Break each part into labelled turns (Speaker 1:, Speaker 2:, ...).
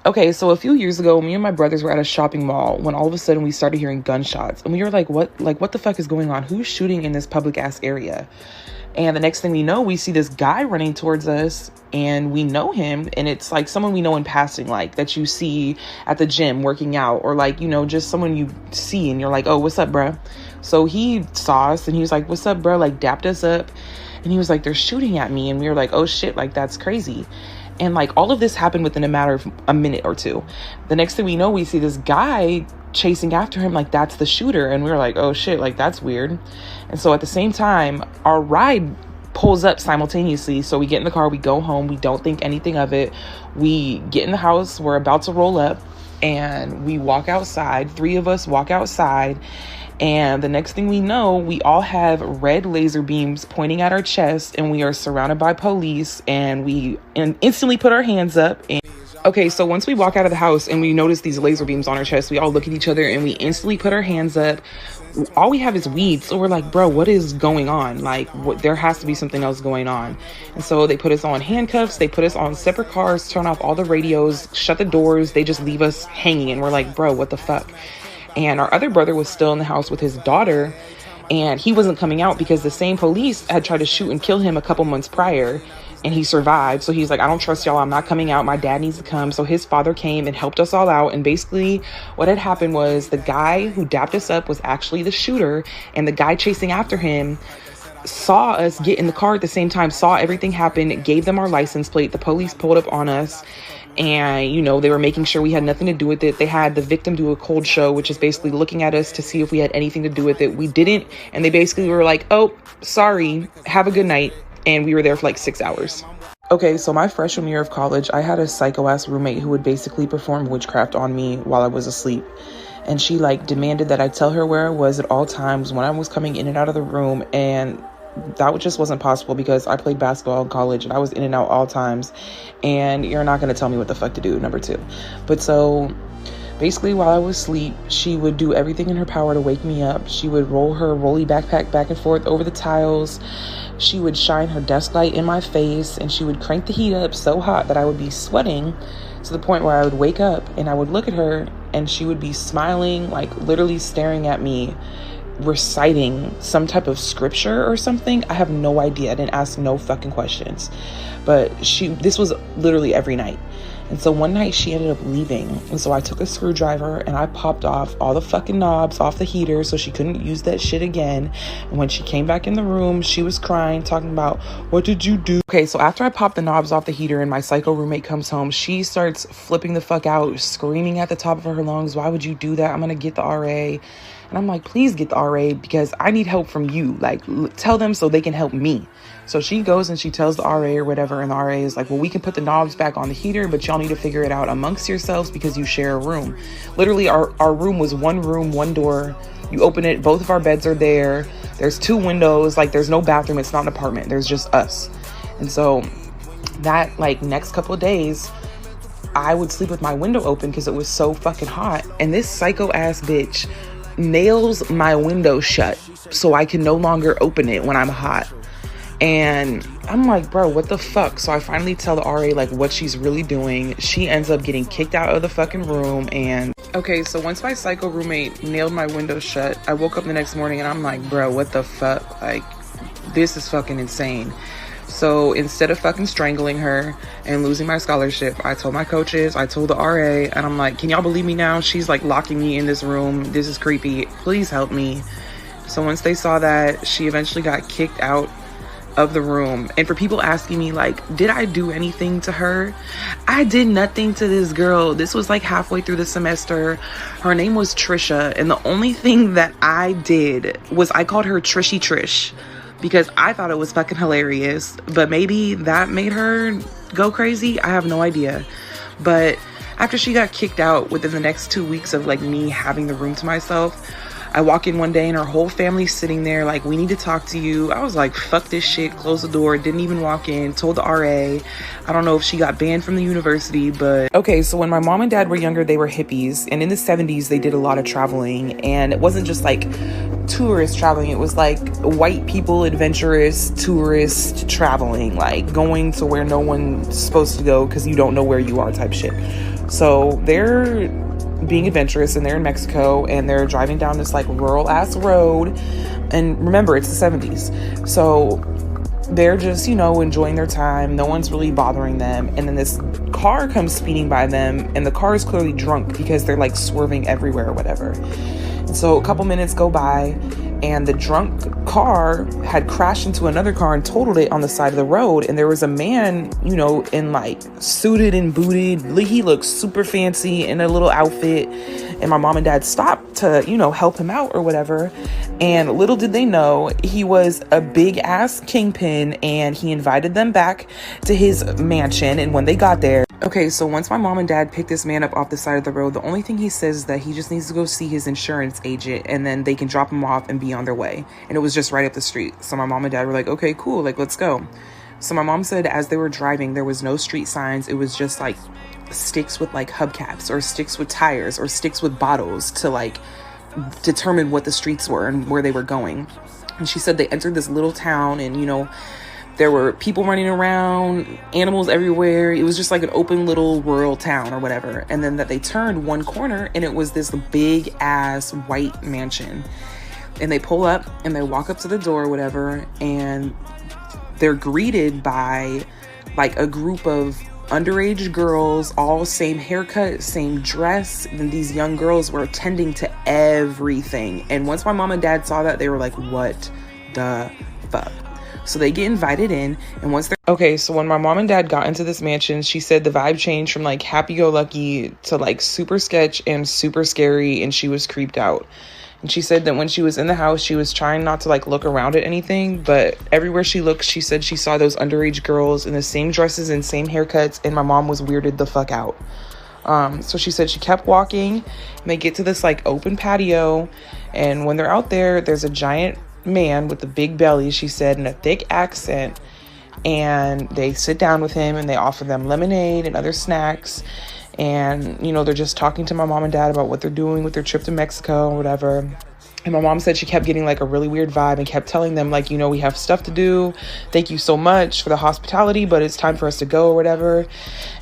Speaker 1: Okay, so a few years ago, me and my brothers were at a shopping mall when all of a sudden we started hearing gunshots. And we were like, what the fuck is going on? Who's shooting in this public ass area? And the next thing we know, we see this guy running towards us, and we know him, and it's like someone we know in passing, like that you see at the gym working out, or like, you know, just someone you see and you're like, oh, what's up, bruh? So he saw us and he was like, what's up, bruh? Like dapped us up. And he was like, they're shooting at me. And we were like, oh shit, like that's crazy. And like all of this happened within a matter of a minute or two. The next thing we know, we see this guy chasing after him like that's the shooter. And we were like, oh shit, like that's weird. And so at the same time, our ride pulls up simultaneously. So we get in the car, we go home, we don't think anything of it. We get in the house, we're about to roll up, and we walk outside. 3 of us walk outside. And the next thing we know, we all have red laser beams pointing at our chest, and we are surrounded by police, and we instantly put our hands up. And okay, so once we walk out of the house and we notice these laser beams on our chest, we all look at each other and we instantly put our hands up. All we have is weed. So we're like, bro, what is going on? Like, there has to be something else going on. And so they put us on handcuffs. They put us on separate cars, turn off all the radios, shut the doors. They just leave us hanging. And we're like, bro, what the fuck? And our other brother was still in the house with his daughter, and he wasn't coming out because the same police had tried to shoot and kill him a couple months prior, and he survived. So he's like, I don't trust y'all. I'm not coming out. My dad needs to come. So his father came and helped us all out. And basically what had happened was the guy who dapped us up was actually the shooter, and the guy chasing after him saw us get in the car at the same time, saw everything happen, gave them our license plate. The police pulled up on us. And, you know, they were making sure we had nothing to do with it. They had the victim do a cold show, which is basically looking at us to see if we had anything to do with it. We didn't. And they basically were like, oh, sorry, have a good night. And we were there for like 6 hours. Okay, so my freshman year of college, I had a psycho-ass roommate who would basically perform witchcraft on me while I was asleep. And she like demanded that I tell her where I was at all times when I was coming in and out of the room. And that just wasn't possible because I played basketball in college and I was in and out all times, and you're not going to tell me what the fuck to do, number 2. But so basically while I was asleep, she would do everything in her power to wake me up. She would roll her rolly backpack back and forth over the tiles. She would shine her desk light in my face, and she would crank the heat up so hot that I would be sweating to the point where I would wake up and I would look at her and she would be smiling, like literally staring at me, reciting some type of scripture or something. I have no idea. I didn't ask no fucking questions. But this was literally every night. And so one night she ended up leaving. And so I took a screwdriver and I popped off all the fucking knobs off the heater so she couldn't use that shit again. And when she came back in the room, she was crying, talking about, what did you do? Okay, so after I popped the knobs off the heater and my psycho roommate comes home, she starts flipping the fuck out, screaming at the top of her lungs, why would you do that? I'm gonna get the RA. And I'm like, please get the RA because I need help from you. Like, tell them so they can help me. So she goes and she tells the RA or whatever. And the RA is like, well, we can put the knobs back on the heater, but y'all need to figure it out amongst yourselves because you share a room. Literally, our room was one room, one door. You open it, both of our beds are there. There's 2 windows. Like, there's no bathroom. It's not an apartment. There's just us. And so that, like, next couple of days, I would sleep with my window open because it was so fucking hot. And this psycho ass bitch nails my window shut so I can no longer open it when I'm hot. And I'm like, bro, what the fuck? So I finally tell the RA like what she's really doing. She ends up getting kicked out of the fucking room. And okay, so once my psycho roommate nailed my window shut, I woke up the next morning and I'm like, bro, what the fuck? Like, this is fucking insane. So instead of fucking strangling her and losing my scholarship, I told my coaches, I told the RA, and I'm like, can y'all believe me now? She's like locking me in this room. This is creepy. Please help me. So once they saw that, she eventually got kicked out of the room. And for people asking me like, did I do anything to her? I did nothing to this girl. This was like halfway through the semester. Her name was Trisha. And the only thing that I did was I called her Trishy Trish, because I thought it was fucking hilarious, but maybe that made her go crazy. I have no idea. But after she got kicked out, within the next 2 weeks of like me having the room to myself, I walk in one day and her whole family's sitting there like, we need to talk to you. I was like, fuck this shit, closed the door, didn't even walk in, told the RA. I don't know if she got banned from the university, but okay, so when my mom and dad were younger, they were hippies, and in the 70s they did a lot of traveling, and it wasn't just like tourist traveling, it was like white people adventurous tourist traveling, like going to where no one's supposed to go because you don't know where you are type shit. So they're being adventurous and they're in Mexico and they're driving down this like rural ass road. And remember, it's the 70s. So they're just, enjoying their time. No one's really bothering them. And then this car comes speeding by them, and the car is clearly drunk because they're like swerving everywhere or whatever. And so a couple minutes go by, and the drunk car had crashed into another car and totaled it on the side of the road. And there was a man, in like suited and booted. He looked super fancy in a little outfit. And my mom and dad stopped to, help him out or whatever. And little did they know, he was a big ass kingpin, and he invited them back to his mansion. And when they got there, okay, so once my mom and dad picked this man up off the side of the road, the only thing he says is that he just needs to go see his insurance agent, and then they can drop him off and be on their way. And it was just right up the street. So my mom and dad were like, okay, cool, like, let's go. So my mom said as they were driving, there was no street signs. It was just like sticks with like hubcaps, or sticks with tires, or sticks with bottles to like determine what the streets were and where they were going. And she said they entered this little town, and there were people running around, animals everywhere. It was just like an open little rural town or whatever. And then that they turned one corner, and it was this big ass white mansion. And they pull up and they walk up to the door or whatever, and they're greeted by like a group of underage girls, all same haircut, same dress. And these young girls were attending to everything. And once my mom and dad saw that, they were like, what the fuck? So they get invited in, and once they're okay, so when my mom and dad got into this mansion, she said the vibe changed from like happy-go-lucky to like super sketch and super scary, and she was creeped out. And she said that when she was in the house, she was trying not to like look around at anything, but everywhere she looked, she said she saw those underage girls in the same dresses and same haircuts, and my mom was weirded the fuck out. So she said she kept walking, and they get to this like open patio, and when they're out there, there's a giant man with a big belly, she said, in a thick accent, and they sit down with him and they offer them lemonade and other snacks. And, they're just talking to my mom and dad about what they're doing with their trip to Mexico or whatever. And my mom said she kept getting like a really weird vibe and kept telling them like, we have stuff to do. Thank you so much for the hospitality, but it's time for us to go or whatever.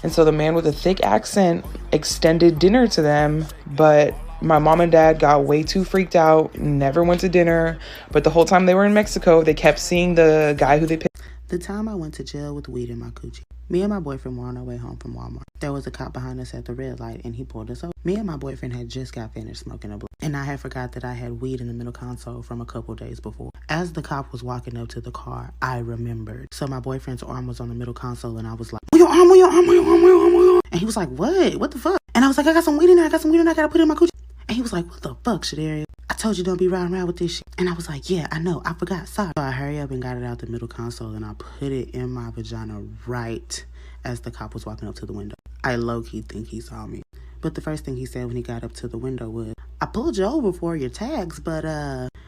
Speaker 1: And so the man with a thick accent extended dinner to them, but my mom and dad got way too freaked out, never went to dinner. But the whole time they were in Mexico, they kept seeing the guy who they picked.
Speaker 2: The time I went to jail with weed in my coochie. Me and my boyfriend were on our way home from Walmart. There was a cop behind us at the red light, and he pulled us over. Me and my boyfriend had just got finished smoking a blunt, and I had forgot that I had weed in the middle console from a couple days before. As the cop was walking up to the car, I remembered. So my boyfriend's arm was on the middle console, and I was like, "Move your arm, move your arm, move your arm, move your arm, move your arm." And he was like, "What? What the fuck?" And I was like, "I got some weed in there. I gotta put it in my coochie." And he was like, "What the fuck, Shadarius? I told you don't be riding around with this shit." And I was like, "Yeah, I know. I forgot. Sorry." So I hurry up and got it out the middle console, and I put it in my vagina right as the cop was walking up to the window. I low-key think he saw me. But the first thing he said when he got up to the window was, "I pulled you over for your tags, but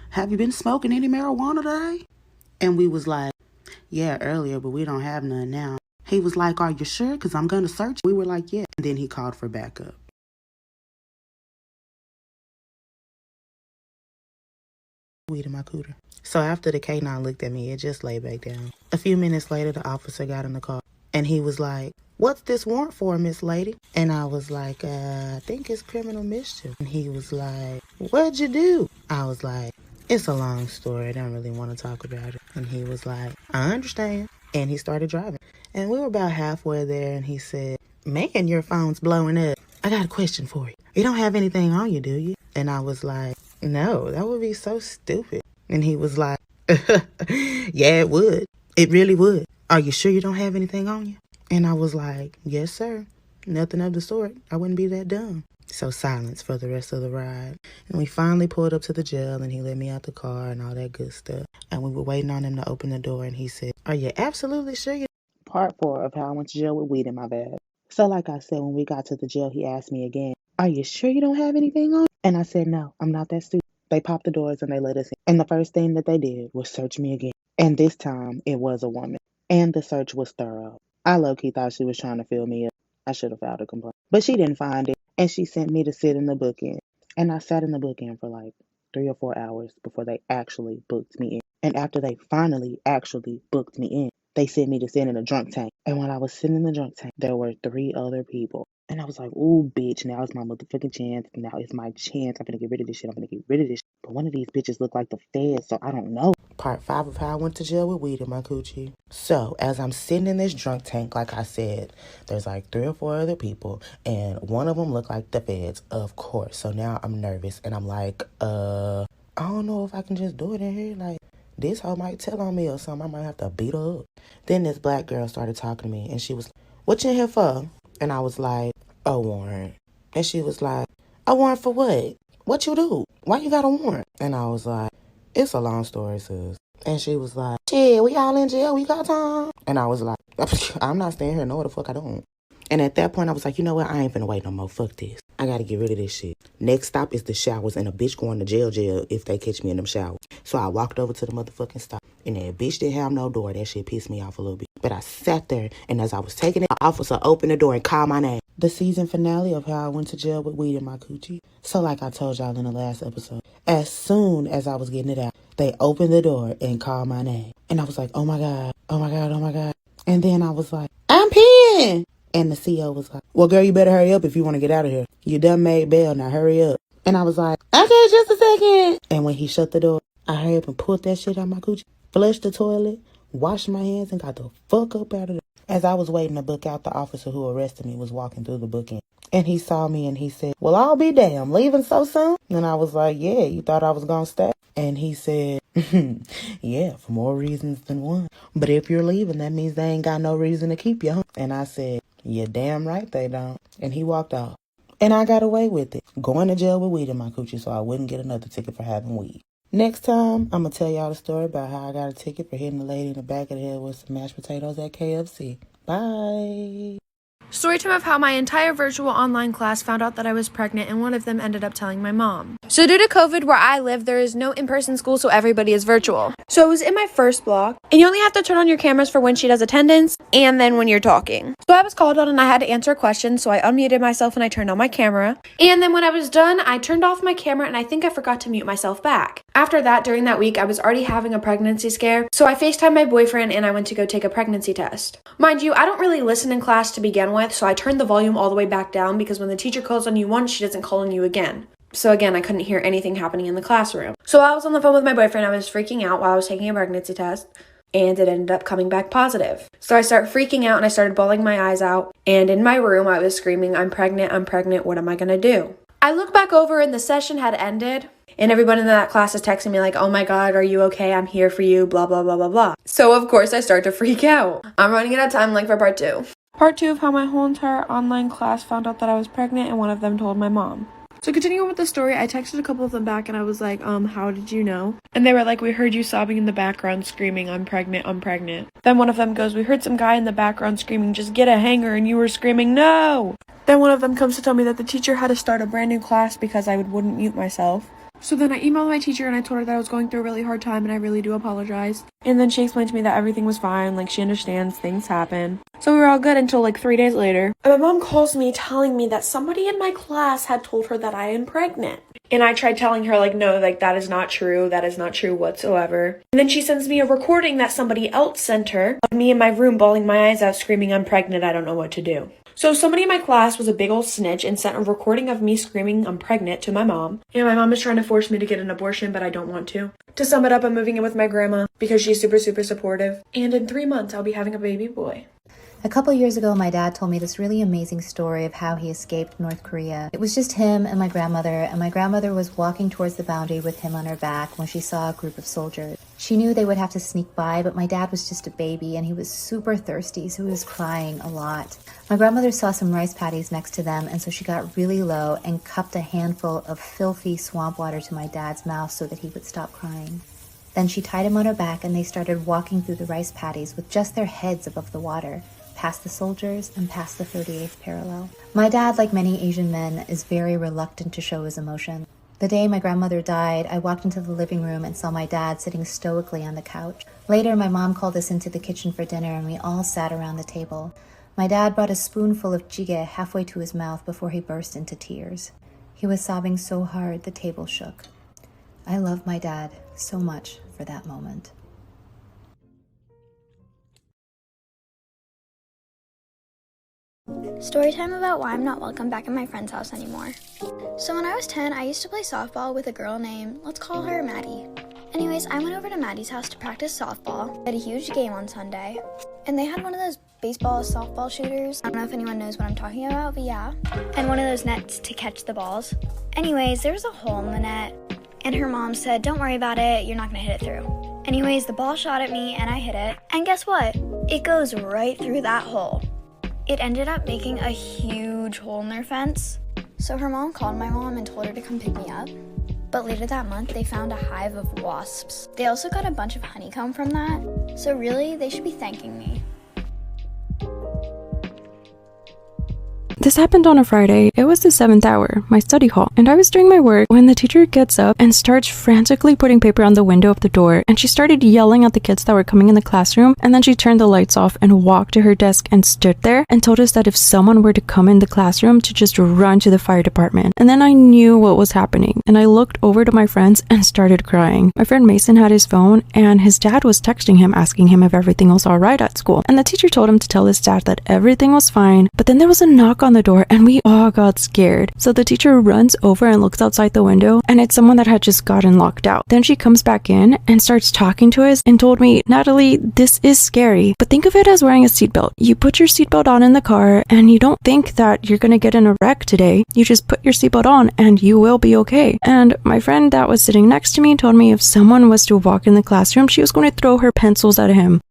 Speaker 2: have you been smoking any marijuana today?" And we was like, "Yeah, earlier, but we don't have none now." He was like, "Are you sure? Because I'm going to search." We were like, "Yeah." And then he called for backup. Weed in my cooter. So after the K9 looked at me, it just lay back down. A few minutes later, the officer got in the car, and he was like, "What's this warrant for, Miss Lady?" And I was like, I think it's criminal mischief." And he was like, "What'd you do?" I was like, "It's a long story. I don't really want to talk about it." And he was like, "I understand." And he started driving. And we were about halfway there, and he said, "Man, your phone's blowing up. I got a question for you. You don't have anything on you, do you?" And I was like, "No, that would be so stupid." And he was like, "Yeah, it would. It really would. Are you sure you don't have anything on you?" And I was like, "Yes, sir. Nothing of the sort. I wouldn't be that dumb." So silence for the rest of the ride. And we finally pulled up to the jail, and he let me out the car and all that good stuff. And we were waiting on him to open the door, and he said, "Are you absolutely sure you..." Part 4 of how I went to jail with weed in my bag. So like I said, when we got to the jail, he asked me again, "Are you sure you don't have anything on?" And I said, "No, I'm not that stupid." They popped the doors and they let us in. And the first thing that they did was search me again. And this time, it was a woman. And the search was thorough. I low-key thought she was trying to fill me up. I should have filed a complaint. But she didn't find it. And she sent me to sit in the bookend. And I sat in the bookend for like 3 or 4 hours before they actually booked me in. And after they finally actually booked me in, they sent me to sit in a drunk tank. And when I was sitting in the drunk tank, there were 3 other people. And I was like, ooh, bitch, now it's my motherfucking chance. Now it's my chance. I'm gonna get rid of this shit. I'm gonna get rid of this shit. But one of these bitches look like the feds, so I don't know. Part 5 of how I went to jail with weed in my coochie. So, as I'm sitting in this drunk tank, like I said, there's like 3 or 4 other people, and one of them looked like the feds, of course. So now I'm nervous, and I'm like, I don't know if I can just do it in here. Like, this hoe might tell on me or something. I might have to beat her up. Then this black girl started talking to me, and she was like, what you in here for? And I was like, a warrant. And she was like, a warrant for what? What you do? Why you got a warrant? And I was like, it's a long story, sis. And she was like, shit, we all in jail. We got time. And I was like, I'm not staying here. No, the fuck I don't. And at that point, I was like, you know what? I ain't finna wait no more. Fuck this. I gotta get rid of this shit. Next stop is the showers, and a bitch going to jail if they catch me in them showers. So I walked over to the motherfucking stop, and that bitch didn't have no door. That shit pissed me off a little bit. But I sat there, and as I was taking it, the officer opened the door and called my name. The season finale of how I went to jail with weed in my coochie. So like I told y'all in the last episode, as soon as I was getting it out, they opened the door and called my name. And I was like, oh my God, oh my God, oh my God. And then I was like, I'm peeing. And the CO was like, well, girl, you better hurry up if you want to get out of here. You done made bail, now hurry up. And I was like, okay, just a second. And when he shut the door, I hurried up and pulled that shit out my coochie, flushed the toilet, washed my hands, and got the fuck up out of there. As I was waiting to book out, the officer who arrested me was walking through the booking. And he saw me and he said, well, I'll be damned, leaving so soon? And I was like, yeah, you thought I was going to stay? And he said, yeah, for more reasons than one. But if you're leaving, that means they ain't got no reason to keep you. Huh? And I said, you're damn right they don't. And he walked off. And I got away with it, going to jail with weed in my coochie so I wouldn't get another ticket for having weed. Next time, I'm going to tell y'all the story about how I got a ticket for hitting the lady in the back of the head with some mashed potatoes at KFC. Bye.
Speaker 3: Storytime of how my entire virtual online class found out that I was pregnant, and one of them ended up telling my mom. So due to COVID, where I live, there is no in-person school, so everybody is virtual. So I was in my first block, and you only have to turn on your cameras for when she does attendance, and then when you're talking. So I was called on, and I had to answer a question, so I unmuted myself, and I turned on my camera. And then when I was done, I turned off my camera, and I think I forgot to mute myself back. After that, during that week, I was already having a pregnancy scare, so I FaceTimed my boyfriend, and I went to go take a pregnancy test. Mind you, I don't really listen in class to begin with, so I turned the volume all the way back down because when the teacher calls on you once, she doesn't call on you again. So again, I couldn't hear anything happening in the classroom. So I was on the phone with my boyfriend. I was freaking out while I was taking a pregnancy test, and it ended up coming back positive. So I started freaking out and I started bawling my eyes out. And in my room, I was screaming, I'm pregnant, what am I gonna do? I look back over and the session had ended. And everyone in that class is texting me like, oh my God, are you okay? I'm here for you, blah, blah, blah, blah, blah. So of course I start to freak out. I'm running out of time like for part 2. Part 2 of how my whole entire online class found out that I was pregnant and one of them told my mom. So continuing with the story, I texted a couple of them back and I was like, how did you know? And they were like, we heard you sobbing in the background screaming, I'm pregnant. Then one of them goes, we heard some guy in the background screaming, just get a hanger, and you were screaming, no! Then one of them comes to tell me that the teacher had to start a brand new class because I wouldn't mute myself. So then I emailed my teacher and I told her that I was going through a really hard time and I really do apologize. And then she explained to me that everything was fine, like she understands, things happen. So we were all good until like 3 days later. And my mom calls me telling me that somebody in my class had told her that I am pregnant. And I tried telling her like, no, like that is not true whatsoever. And then she sends me a recording that somebody else sent her of me in my room bawling my eyes out screaming, I'm pregnant, I don't know what to do. So somebody in my class was a big old snitch and sent a recording of me screaming I'm pregnant to my mom. And my mom is trying to force me to get an abortion, but I don't want to. To sum it up, I'm moving in with my grandma because she's super, super supportive. And in 3 months, I'll be having a baby boy.
Speaker 4: A couple years ago, my dad told me this really amazing story of how he escaped North Korea. It was just him and my grandmother was walking towards the boundary with him on her back when she saw a group of soldiers. She knew they would have to sneak by, but my dad was just a baby and he was super thirsty, so he was crying a lot. My grandmother saw some rice paddies next to them, and so she got really low and cupped a handful of filthy swamp water to my dad's mouth so that he would stop crying. Then she tied him on her back and they started walking through the rice paddies with just their heads above the water, past the soldiers and past the 38th parallel. My dad, like many Asian men, is very reluctant to show his emotion. The day my grandmother died, I walked into the living room and saw my dad sitting stoically on the couch. Later, my mom called us into the kitchen for dinner and we all sat around the table. My dad brought a spoonful of jjigae halfway to his mouth before he burst into tears. He was sobbing so hard the table shook. I love my dad so much for that moment.
Speaker 5: Storytime about why I'm not welcome back at my friend's house anymore. So when I was 10, I used to play softball with a girl named, let's call her Maddie. Anyways, I went over to Maddie's house to practice softball. They had a huge game on Sunday. And they had one of those baseball softball shooters. I don't know if anyone knows what I'm talking about, but yeah. And one of those nets to catch the balls. Anyways, there was a hole in the net. And her mom said, don't worry about it, you're not gonna hit it through. Anyways, the ball shot at me and I hit it. And guess what? It goes right through that hole. It ended up making a huge hole in their fence. So her mom called my mom and told her to come pick me up. But later that month, they found a hive of wasps. They also got a bunch of honeycomb from that. So really, they should be thanking me.
Speaker 6: This happened on a Friday. It was the 7th hour, my study hall, and I was doing my work when the teacher gets up and starts frantically putting paper on the window of the door, and she started yelling at the kids that were coming in the classroom, and then she turned the lights off and walked to her desk and stood there and told us that if someone were to come in the classroom to just run to the fire department. And then I knew what was happening, and I looked over to my friends and started crying. My friend Mason had his phone, and his dad was texting him asking him if everything was alright at school, and the teacher told him to tell his dad that everything was fine. But then there was a knock on the door and we all got scared. So the teacher runs over and looks outside the window, and it's someone that had just gotten locked out. Then she comes back in and starts talking to us and told me, Natalie, this is scary, but think of it as wearing a seatbelt. You put your seatbelt on in the car and you don't think that you're gonna get in a wreck today. You just put your seatbelt on and you will be okay. And my friend that was sitting next to me told me if someone was to walk in the classroom, she was going to throw her pencils at him.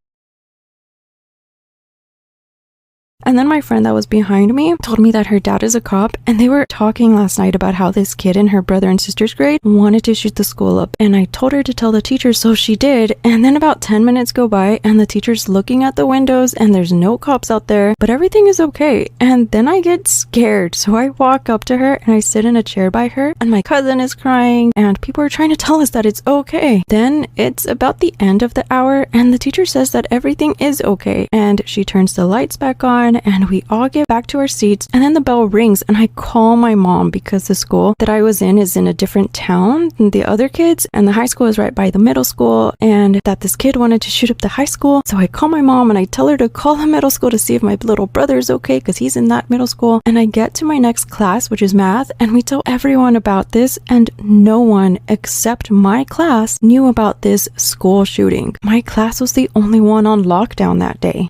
Speaker 6: And then my friend that was behind me told me that her dad is a cop, and they were talking last night about how this kid in her brother and sister's grade wanted to shoot the school up. And I told her to tell the teacher, so she did. And then about 10 minutes go by and the teacher's looking at the windows and there's no cops out there, but everything is okay. And then I get scared. So I walk up to her and I sit in a chair by her, and my cousin is crying and people are trying to tell us that it's okay. Then it's about the end of the hour and the teacher says that everything is okay. And she turns the lights back on and we all get back to our seats, and then the bell rings and I call my mom because the school that I was in is in a different town than the other kids, and the high school is right by the middle school, and that this kid wanted to shoot up the high school. So I call my mom and I tell her to call the middle school to see if my little brother is okay because he's in that middle school. And I get to my next class, which is math, and we tell everyone about this, and no one except my class knew about this school shooting. My class was the only one on lockdown that day.